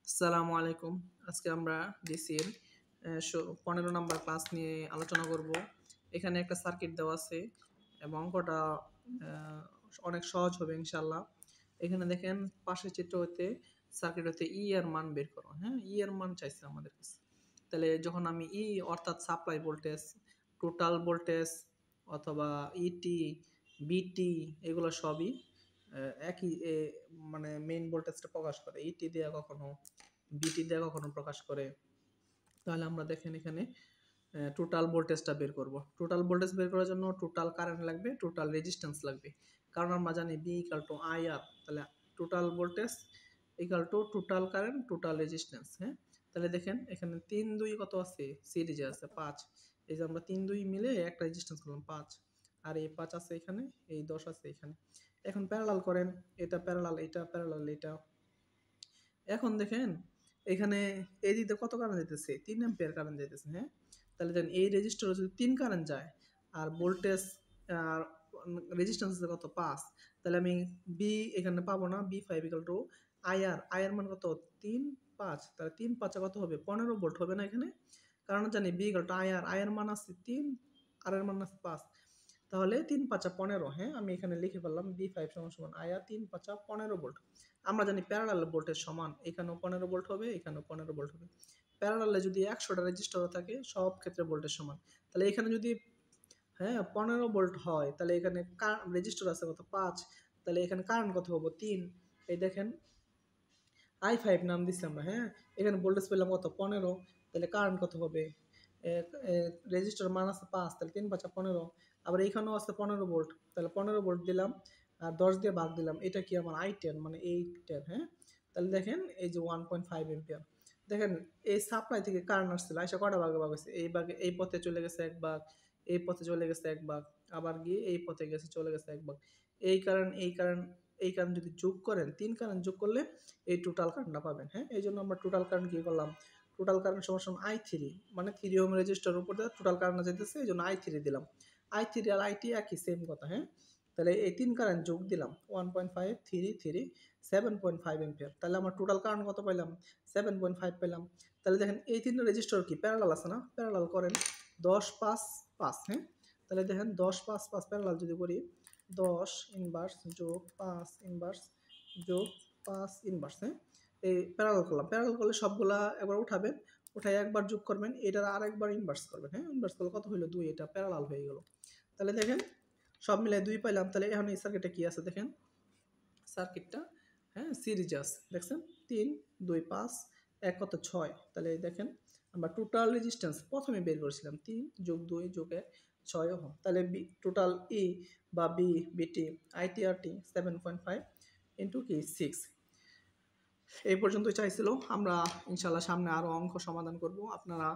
আসসালামু আলাইকুম। আজকে আমরা ডিসির 15 নাম্বার ক্লাস নিয়ে আলোচনা করব। এখানে একটা সার্কিট দেওয়া আছে এবং অঙ্কটা আ অনেক সহজ হবে ইনশাআল্লাহ। এখানে দেখেন পাশের চিত্র হতে সার্কিট হতে ই এর মান বের করো। হ্যাঁ? ই এর মান চাইছে আমাদের কাছে। তাহলে যখন আমি ই অর্থাৎ সাপ্লাই ভোল্টেজ, টোটাল ভোল্টেজ অথবা ইটি, বিটি এগুলো সবই একই মানে মেইন ভোল্টেজটা প্রকাশ করে। ইটি দিয়ে কখনো বিটি দিয়ে কখনো প্রকাশ করে। তাহলে আমরা দেখেন এখানে টোটাল ভোল্টেজটা বের করব। টোটাল ভোল্টেজ বের করার জন্য টোটাল কারেন্ট লাগবে, টোটাল রেজিস্ট্যান্স লাগবে। কারণ আমরা জানি B = IR, তাহলে total voltage total current, total resistance. হ্যাঁ? তাহলে দেখেন এখানে 3 2 কত আছে? সিরিজে আছে 5। এই যে আমরা 3 2 মিলে একটা রেজিস্ট্যান্স করলাম 5। আর এই 5 আছে এখানে, এই 10 আছে এখানে। এখন প্যারালাল করেন, এটা প্যারালাল, এটা প্যারালাল, এটা। এখন দেখেন এখানে এই দিকে কত কারেন্ট যাইতেছে? 3 অ্যাম্পিয়ার কারেন্ট যাইতেছে। হ্যাঁ? তাহলে দেন এই রেজিস্টরে যদি 3 কারেন্ট যায় আর ভোল্টেজ আর রেজিস্ট্যান্স আছে কত? 5। তাহলে আমি বি এখানে পাবো না। B5 = IR। IR মান কত? 3 5। তাহলে 3 5 কত হবে? 15 ভোল্ট হবে না এখানে? কারণ জানি B = IR। IR মান আছে 3, আর এর মান আছে 5। তাহলে 3 5 15। হ্যাঁ? আমি এখানে লিখে ফেললাম B5 = IR 3 5 15 ভোল্ট। আমরা জানি প্যারালাল ভোল্টেজ সমান। এখানেও 15 ভোল্ট হবে, এখানেও 15 ভোল্ট হবে। প্যারালালে যদি 100টা রেজিস্টর থাকে সব ক্ষেত্রে ভোল্টেজ সমান। তাহলে এখানে যদি 15 ভোল্ট হয় তাহলে এখানে রেজিস্টর আছে কত? 5। তাহলে এখানে কারেন্ট কত হবে? 3। এই দেখেন I5 নাম দিচ্ছি আমরা। হ্যাঁ? এখানে ভোল্টেজ পেলাম কত? 15। তাহলে কারেন্ট কত হবে? রেজিস্টর মান আছে 5, তাহলে 3 5 15। আবার এইখানেও আছে 15 ভোল্ট, তাহলে 15 ভোল্ট দিলাম আর 10 দিয়ে ভাগ দিলাম। এটা কি আমার I10 মানে 810। হ্যাঁ? তাহলে দেখেন এই যে 1.5 এম্পিয়ার। দেখেন এই সাপ্লাই থেকে কারেন্ট আসছিল, আইসা কয়টা ভাগে ভাগ হইছে? এই ভাগে, এই পথে চলে গেছে 1 ভাগ, এই পথে চলে গেছে 1 ভাগ, আবার গিয়ে এই পথে গেছে, চলে গেছে 1 ভাগ। এই কারেন্ট, এই কারেন্ট, এই কারেন্ট যদি যোগ করেন, 3 কারেন্ট যোগ করলে এই টোটাল কারেন্টটা পাবেন। হ্যাঁ? এইজন্য আমরা টোটাল কারেন্ট কি করলাম? টোটাল কারেন্ট সমান I3, মানে 3 ওহম রেজিস্টরের উপর দিয়ে টোটাল কারেন্ট যাইতেছে, এইজন্য I3 দিলাম। I3 আর IT একই, সেম কথা। হ্যাঁ? তাহলে এই 3 কারেন্ট যোগ দিলাম 1.5 3 3 7.5 এম্পিয়ার। তাহলে আমার টোটাল কারেন্ট কত পাইলাম? 7.5 পেলাম। তাহলে দেখেন এই 3টা রেজিস্টর কি প্যারালাল আছে না? প্যারালাল করেন। 10 5 5। হ্যাঁ? তাহলে দেখেন 10 5 5 প্যারালাল যদি করি, 10 ইনভার্স যোগ 5 ইনভার্স যোগ 5 ইনভার্স। হ্যাঁ? এই প্যারালাল করলাম। প্যারালাল করলে সবগুলা একবার উঠাবেন, উঠায় একবার যোগ করবেন, এটার আরেকবার ইনভার্স করবেন। হ্যাঁ? ইনভার্স করলে কত হইল? 2। এটা প্যারালাল হয়ে গেল। তাহলে দেখেন সব মিলায় 2 পাইলাম। তাহলে এখন এই সার্কিটে কি আছে দেখেন? সার্কিটটা সিরিজে আছে। দেখছেন? 3 2 5 1 কত? 6। তাহলে এই দেখেন আমরা টোটাল রেজিস্ট্যান্স প্রথমে বের করেছিলাম 3 যোগ 2 যোগ 1 6 ওহম। তাহলে টোটাল ই বা বিটি আইটিআরটি 7.5 ইনটু কি 6। এই পর্যন্তই চাইছিল। আমরা ইনশাআল্লাহ সামনে আরও অঙ্ক সমাধান করব। আপনারা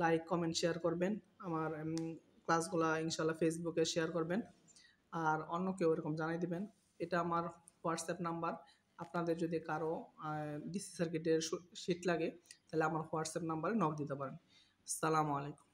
লাইক, কমেন্ট, শেয়ার করবেন। আমার ক্লাসগুলা ইনশাআল্লাহ ফেসবুকে শেয়ার করবেন। আর অন্যকেও এরকম জানাই দিবেন। এটা আমার হোয়াটসঅ্যাপ নাম্বার। আপনাদের যদি কারো ডিসি সার্কিটের শিট লাগে তাহলে আমার হোয়াটসঅ্যাপ নাম্বারে নক দিতে পারেন। আসসালামু আলাইকুম।